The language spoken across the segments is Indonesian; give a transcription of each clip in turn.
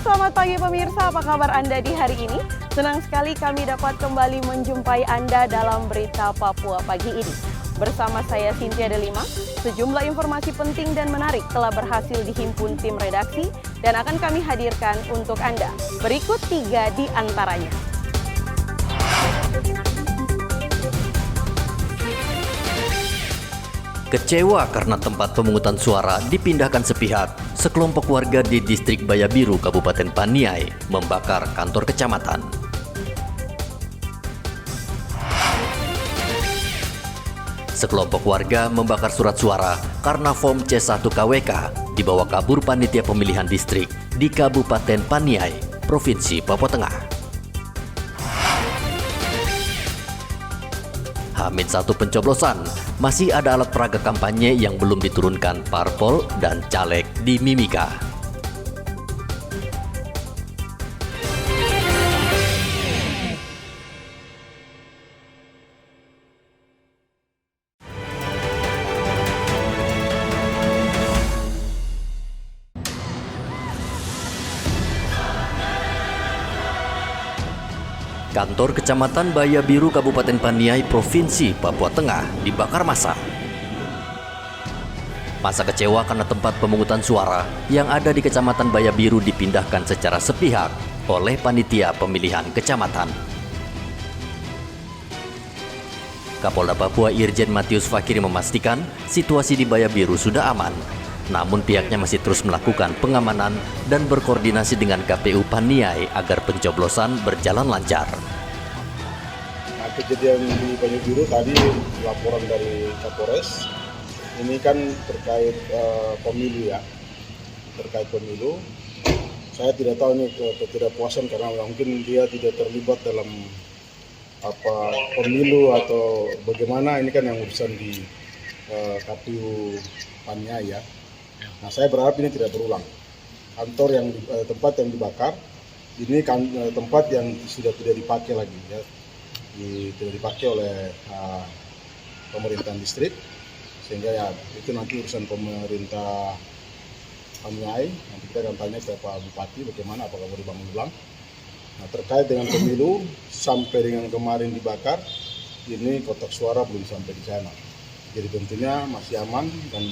selamat pagi pemirsa, apa kabar Anda di hari ini? Senang sekali kami dapat kembali menjumpai Anda dalam Berita Papua pagi ini. Bersama saya Cynthia Delima, sejumlah informasi penting dan menarik telah berhasil dihimpun tim redaksi dan akan kami hadirkan untuk Anda. Berikut 3 di antaranya. Kecewa karena tempat pemungutan suara dipindahkan sepihak, sekelompok warga di distrik Bayabiru, Kabupaten Paniai, membakar kantor kecamatan. Sekelompok warga membakar surat suara karena form C1 KWK dibawa kabur panitia pemilihan distrik di Kabupaten Paniai, Provinsi Papua Tengah. Hamid 1 pencoblosan, masih ada alat peraga kampanye yang belum diturunkan parpol dan caleg di Mimika. Kantor Kecamatan Bayabiru, Kabupaten Paniai, Provinsi Papua Tengah dibakar massa. Massa kecewa karena tempat pemungutan suara yang ada di Kecamatan Bayabiru dipindahkan secara sepihak oleh panitia pemilihan kecamatan. Kapolda Papua Irjen Matius Fakiri memastikan situasi di Bayabiru sudah aman. Namun pihaknya masih terus melakukan pengamanan dan berkoordinasi dengan KPU Paniai agar pencoblosan berjalan lancar. Nah, kejadian di Bayabiru tadi laporan dari Kapolres, ini kan terkait pemilu ya, terkait pemilu. Saya tidak tahu ini ketidakpuasan karena mungkin dia tidak terlibat dalam pemilu atau bagaimana, ini kan yang urusan di KPU Paniai ya. Nah, saya berharap ini tidak berulang. Tempat yang dibakar ini kan tempat yang sudah tidak dipakai lagi ya, tidak dipakai oleh pemerintahan distrik, sehingga ya itu nanti urusan pemerintah Paniai. Nanti kita akan tanya ke Pak Bupati bagaimana, apakah mau dibangun ulang. Nah, terkait dengan pemilu sampai dengan kemarin dibakar, ini kotak suara belum sampai di sana. Jadi tentunya masih aman dan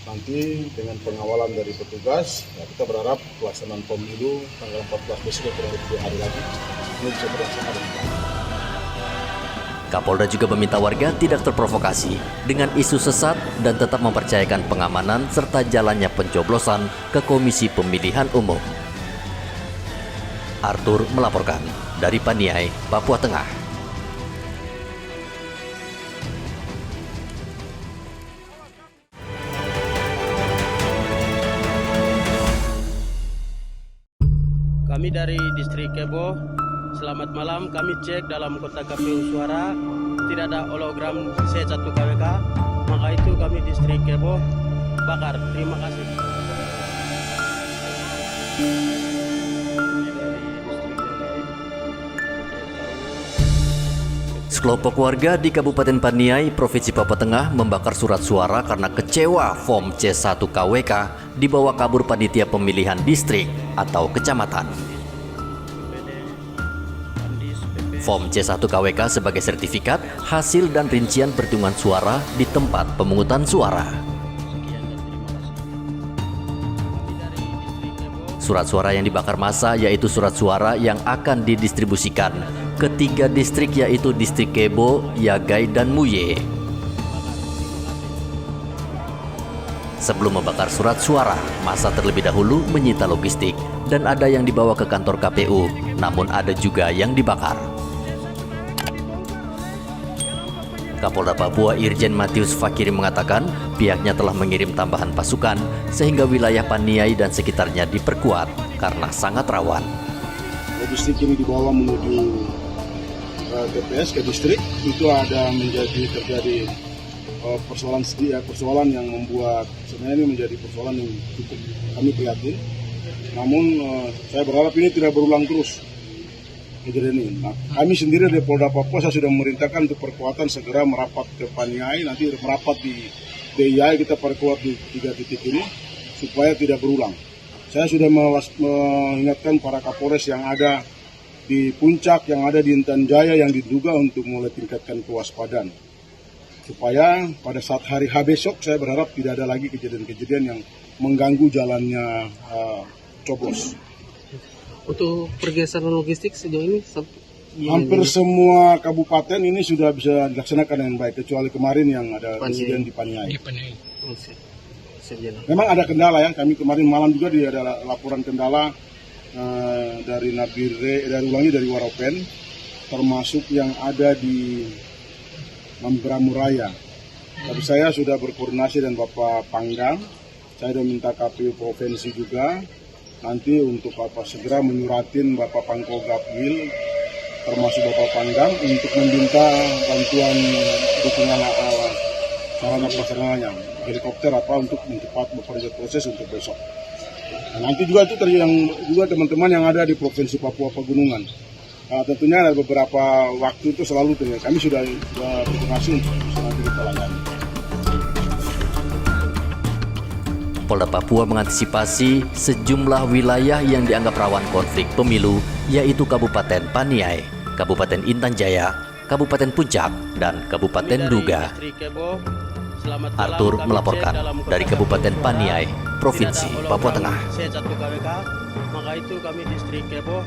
nanti dengan pengawalan dari petugas, ya kita berharap pelaksanaan pemilu tanggal 14 besok kurang lebih 2 hari lagi ini bisa berlangsung dengan baik. Kapolda juga meminta warga tidak terprovokasi dengan isu sesat dan tetap mempercayakan pengamanan serta jalannya pencoblosan ke Komisi Pemilihan Umum. Arthur melaporkan dari Paniai, Papua Tengah. Kami dari Distrik Kebo, selamat malam. Kami cek dalam kotak KPU suara tidak ada hologram C1 KWK, maka itu kami Distrik Kebo bakar. Terima kasih. Sekelompok warga di Kabupaten Paniai, Provinsi Papua Tengah membakar surat suara karena kecewa form C1 KWK dibawa kabur panitia pemilihan distrik atau kecamatan. Form C1 KWK sebagai sertifikat hasil dan rincian perhitungan suara di tempat pemungutan suara. Surat suara yang dibakar massa yaitu surat suara yang akan didistribusikan ke 3 distrik yaitu Distrik Kebo, Yagai, dan Muye. Sebelum membakar surat suara, massa terlebih dahulu menyita logistik dan ada yang dibawa ke kantor KPU, namun ada juga yang dibakar. Kapolda Papua Irjen Matius Fakiri mengatakan pihaknya telah mengirim tambahan pasukan sehingga wilayah Paniai dan sekitarnya diperkuat karena sangat rawan. Logistik ini dibawa menuju TPS ke distrik, itu ada terjadi persoalan yang membuat sebenarnya ini menjadi persoalan yang cukup kami prihatin. Namun saya berharap ini tidak berulang terus kejadian ini. Nah, kami sendiri dari Polda Papua saya sudah memerintahkan untuk perkuatan segera merapat ke Paniai, nanti merapat di DIY, kita perkuat di 3 titik ini supaya tidak berulang. Saya sudah mengingatkan para Kapolres yang ada di puncak, yang ada di Intan Jaya yang diduga untuk mulai tingkatkan kewaspadaan. Supaya pada saat hari H besok saya berharap tidak ada lagi kejadian-kejadian yang mengganggu jalannya coblos. Untuk pergeseran logistik sejauh ini Hampir semua kabupaten ini sudah bisa dilaksanakan dengan baik, kecuali kemarin yang ada insiden di Paniai. Memang ada kendala ya, kami kemarin malam juga ada laporan kendala dari dari Waropen, termasuk yang ada di Mambramuraya. Tapi saya sudah berkoordinasi dengan Bapak Pangdam, saya sudah minta KPU Provinsi juga, nanti untuk Bapak segera menyuratin Bapak Pangkogapil, termasuk Bapak Pangdam, untuk meminta bantuan dukungan sarana prasarananya, helikopter untuk cepat bekerja proses untuk besok. Nah, nanti juga itu yang juga teman-teman yang ada di Provinsi Papua Pegunungan. Tentunya ada beberapa waktu itu selalu terjadi. Kami sudah berkoordinasi untuk nanti kita layani. Polda Papua mengantisipasi sejumlah wilayah yang dianggap rawan konflik pemilu, yaitu Kabupaten Paniai, Kabupaten Intan Jaya, Kabupaten Puncak, dan Kabupaten Duga. Arthur melaporkan dari Kabupaten Paniai, Provinsi Papua Tengah. C1 KWK, maka itu kami distrik Kebo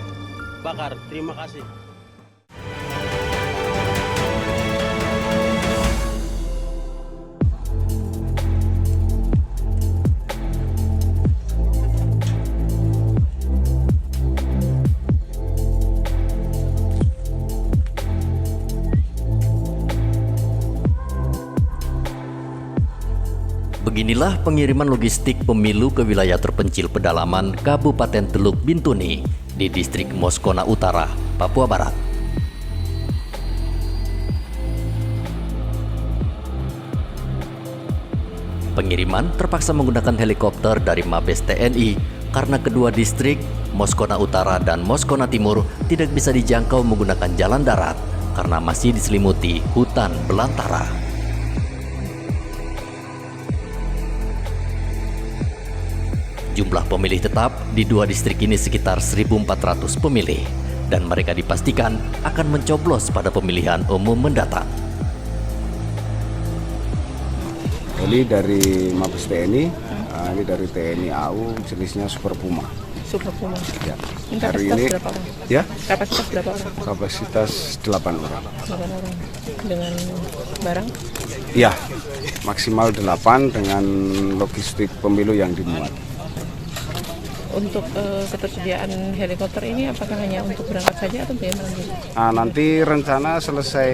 bakar. Terima kasih. Beginilah pengiriman logistik pemilu ke wilayah terpencil pedalaman Kabupaten Teluk Bintuni di distrik Moskona Utara, Papua Barat. Pengiriman terpaksa menggunakan helikopter dari Mabes TNI karena kedua distrik Moskona Utara dan Moskona Timur tidak bisa dijangkau menggunakan jalan darat karena masih diselimuti hutan belantara. Jumlah pemilih tetap di dua distrik ini sekitar 1.400 pemilih, dan mereka dipastikan akan mencoblos pada pemilihan umum mendatang. Ini dari Mabes TNI, ini dari TNI AU, jenisnya Super Puma. Super Puma. Ya. Kapasitas Hari ini berapa orang? Ya, Kapasitas berapa orang? kapasitas 8 orang. 8 orang. Dengan barang? Ya, maksimal 8 dengan logistik pemilu yang dimuat. Untuk ketersediaan helikopter ini apakah hanya untuk berangkat saja atau bagaimana? Nanti rencana selesai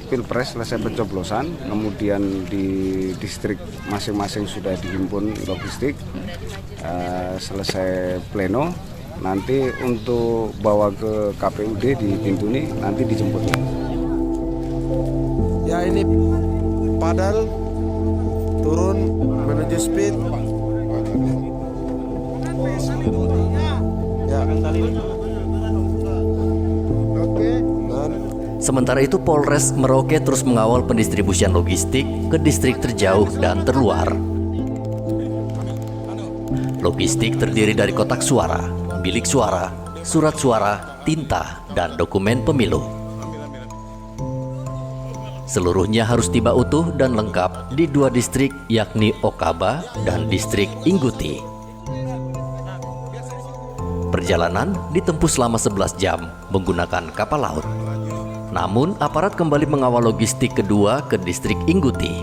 Pilpres, selesai pencoblosan, kemudian di distrik masing-masing sudah dihimpun logistik, selesai pleno, nanti untuk bawa ke KPUD di Bintuni, nanti dijemputnya. Ya, ini padal turun menuju speed. Ya. Oke. Sementara itu Polres Merauke terus mengawal pendistribusian logistik ke distrik terjauh dan terluar. Logistik terdiri dari kotak suara, bilik suara, surat suara, tinta, dan dokumen pemilu. Seluruhnya harus tiba utuh dan lengkap di dua distrik, yakni Okaba dan distrik Ingguti. Perjalanan ditempuh selama 11 jam menggunakan kapal laut. Namun, aparat kembali mengawal logistik kedua ke distrik Ingguti.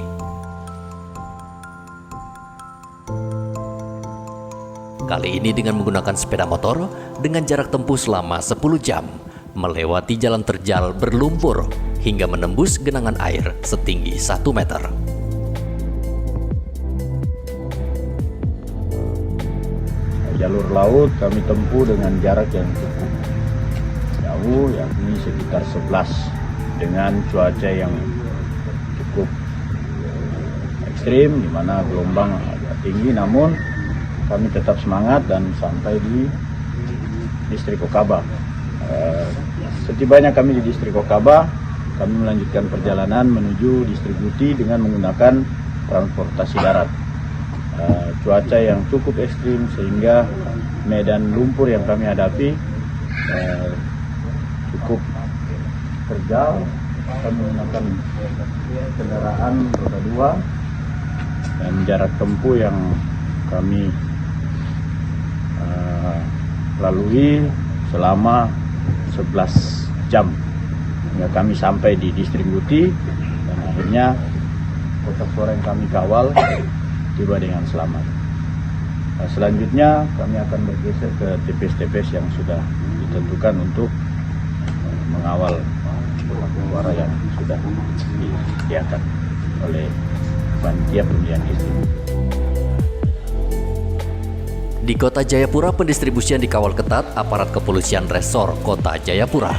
Kali ini dengan menggunakan sepeda motor dengan jarak tempuh selama 10 jam, melewati jalan terjal berlumpur hingga menembus genangan air setinggi 1 meter. Jalur laut kami tempuh dengan jarak yang cukup jauh, yakni sekitar 11, dengan cuaca yang cukup ekstrim, di mana gelombang agak tinggi, namun kami tetap semangat dan sampai di distrik Okaba. Setibanya kami di distrik Okaba, kami melanjutkan perjalanan menuju distrik Guti dengan menggunakan transportasi darat. Cuaca yang cukup ekstrim sehingga medan lumpur yang kami hadapi cukup terjal. Kami menggunakan kendaraan roda 2 dan jarak tempuh yang kami lalui selama 11 jam hingga kami sampai di distrik Guti, dan akhirnya kotak suara yang kami kawal tiba dengan selamat. Selanjutnya kami akan bergeser ke TPS-TPS yang sudah ditentukan untuk mengawal kotak suara yang sudah disediakan oleh panitia pemilihan distrik. Di Kota Jayapura, pendistribusian dikawal ketat aparat kepolisian Resor Kota Jayapura.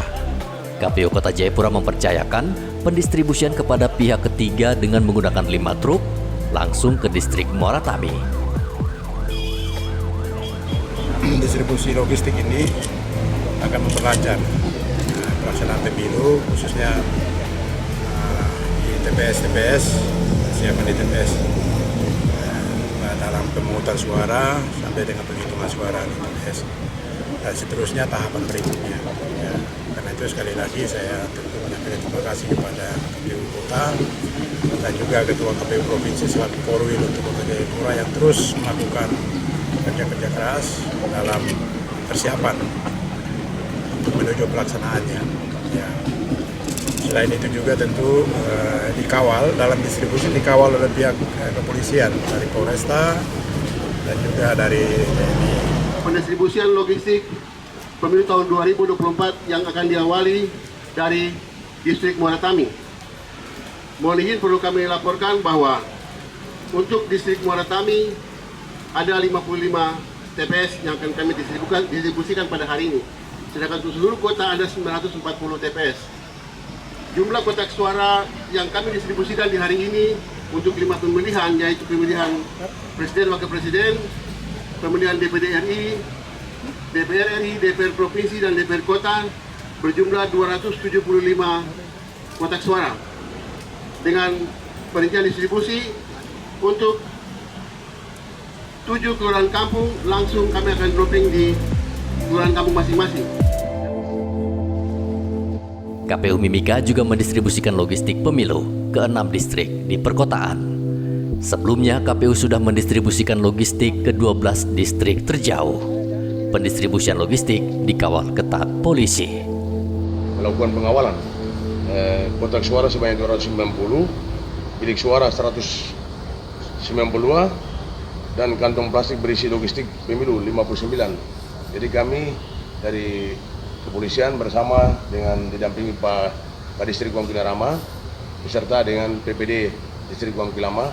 KPU Kota Jayapura mempercayakan pendistribusian kepada pihak ketiga dengan menggunakan 5 truk langsung ke distrik Muara Tami. Distribusi logistik ini akan memperlancar pelaksanaan pemilu, khususnya di TPS, siapan di TPS dalam pemungutan suara sampai dengan penghitungan suara di TPS, dan seterusnya tahapan berikutnya. Ya, karena itu sekali lagi saya tentu menyampaikan terima kasih kepada KPU Kota dan juga Ketua KPU Provinsi selaku Korwil untuk Kota Jayapura yang terus melakukan kerja-kerja keras dalam persiapan untuk menuju pelaksanaannya. Ya. Selain itu juga tentu dikawal dalam distribusi, dikawal oleh pihak kepolisian dari Polresta dan juga dari TNI. Pendistribusian logistik pemilu tahun 2024 yang akan diawali dari distrik Muara Tami. Mohon izin perlu kami laporkan bahwa untuk distrik Muara Tami ada 55 TPS yang akan kami distribusikan pada hari ini. Sedangkan untuk seluruh kota ada 940 TPS. Jumlah kotak suara yang kami distribusikan di hari ini untuk 5 pemilihan, yaitu pemilihan Presiden, Wakil Presiden, pemilihan DPD RI, DPR RI, DPR Provinsi, dan DPR Kota berjumlah 275 kotak suara. Dengan perincian distribusi untuk 7 kelurahan kampung, langsung kami akan dropping di kelurahan kampung masing-masing. KPU Mimika juga mendistribusikan logistik pemilu ke 6 distrik di perkotaan. Sebelumnya, KPU sudah mendistribusikan logistik ke 12 distrik terjauh. Pendistribusian logistik dikawal ketat polisi. Melakukan pengawalan kotak suara sebanyak 290, bilik suara 192, dan kantong plastik berisi logistik pemilu 59. Jadi kami dari kepolisian bersama dengan didampingi Pak Distrik Wangkilama beserta dengan PPD Distrik Wangkilama,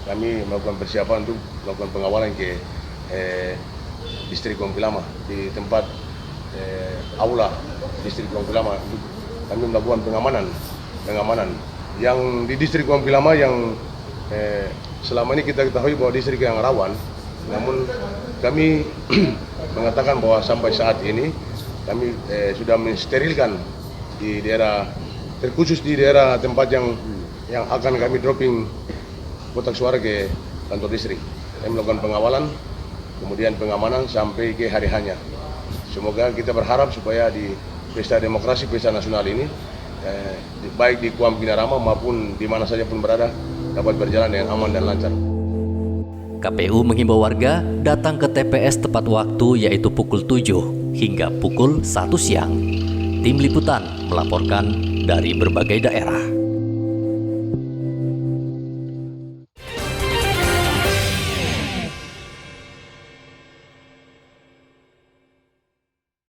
kami melakukan persiapan untuk melakukan pengawalan ke Distrik Wangkilama di tempat aula Distrik Wangkilama. Kami melakukan pengamanan yang di Distrik Wangkilama yang selama ini kita ketahui bahwa distrik yang rawan, namun kami mengatakan bahwa sampai saat ini kami sudah mensterilkan di daerah, terkhusus di daerah tempat yang akan kami dropping kotak suara ke kantor distrik. Kami melakukan pengawalan, kemudian pengamanan sampai ke hari hanya. Semoga kita berharap supaya di pesta demokrasi, pesta nasional ini, baik di Kuam Binarama maupun di mana saja pun berada, dapat berjalan dengan aman dan lancar. KPU menghimbau warga datang ke TPS tepat waktu, yaitu pukul 7 hingga pukul 1 siang. Tim Liputan melaporkan dari berbagai daerah.